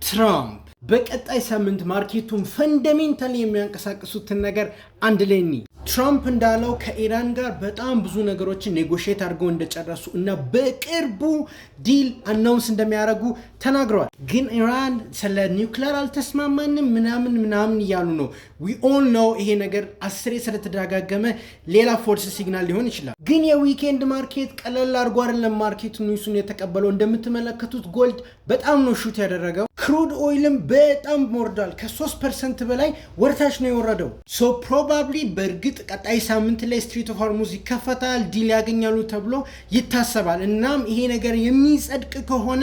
ትራምፕ በቀጣይ ሳምንት ማርኬቱን ፈንዳሜንታሊ የሚያንቀሳቅሱትን ነገር አንድ ላይ እንይ። ትራምፕ እንዳለው ከኢራን ጋር በጣም ብዙ ነገሮችን ኔጎሽየት አድርገው እንደጨረሱ እና በቅርቡ ዲል አናውንስ እንደሚያደርጉ ተናግረዋል። ግን ኢራን ስለ ኒውክሌር አልተስማማንም ምናምን እያሉ ነው። ዊ ኦል ኖው ይሄ ነገር 10 ስለተደጋገመ ሌላ ፎልስ ሲግናል ሊሆን ይችላል። ግን የዊኬንድ ማርኬት ቀለል አድርጎ አይደለም ማርኬቱ ኒውሱን የተቀበለው። እንደምትመለከቱት ጎልድ በጣም ነው ሹት ያደረገው። ክሩድ ኦይልም በጣም ወርዷል። ከ3% በላይ ወርታች ነው የወረደው። ሶ ፕሮባብሊ በእርግጥ ቀጣይ ሳምንት ላይ ስትሬት ኦፍ ሆርሙዝ ይከፈታል፣ ዲል ያገኛሉ ተብሎ ይታሰባል። እናም ይሄ ነገር የሚጸድቅ ከሆነ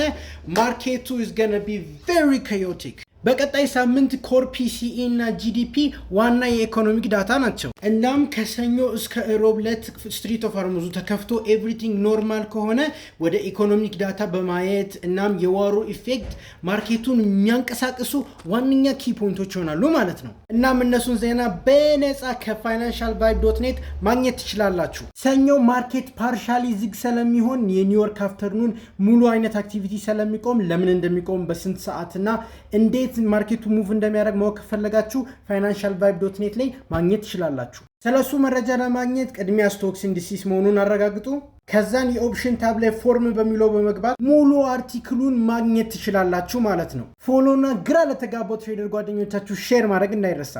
ማርኬቱ is gonna be very chaotic። በቀጣይ ሳምንት ኮር ፒሲኢ እና ጂዲፒ ዋና የኢኮኖሚክ ዳታ ናቸው። እናም ከሰኞ እስከ እሮብ ዕለት ስትሬት ኦፍ ሆርሙዝ ተከፍቶ ኤቭሪቲንግ ኖርማል ከሆነ ወደ ኢኮኖሚክ ዳታ በማየት እናም የዋሩ ኢፌክት ማርኬቱን የሚያንቀሳቅሱ ዋነኛ ኪ ፖይንቶች ይሆናሉ ማለት ነው። እናም እነሱን ዜና በነፃ ከፋይናንሻልቫይብ.ኔት ማግኘት ትችላላችሁ። ሰኞ ማርኬት ፓርሻሊ ዝግ ስለሚሆን የኒውዮርክ አፍተርኑን ሙሉ አይነት አክቲቪቲ ስለሚቆም ለምን እንደሚቆም በስንት ሰዓትና እንዴት ማርኬቱ ሙቭ እንደሚያደርግ ማወቅ ከፈለጋችሁ financialvibe.net ላይ ማግኘት ትችላላችሁ። ስለሱ መረጃ ለማግኘት ቅድሚያ ስቶክስ ኢንዲሲስ መሆኑን አረጋግጡ። ከዛን የኦፕሽን ታብ ላይ ፎርም በሚለው በመግባት ሙሉ አርቲክሉን ማግኘት ትችላላችሁ ማለት ነው። ፎሎና ግራ ለተጋባው ትሬደር ጓደኞቻችሁ ሼር ማድረግ እንዳይረሳ።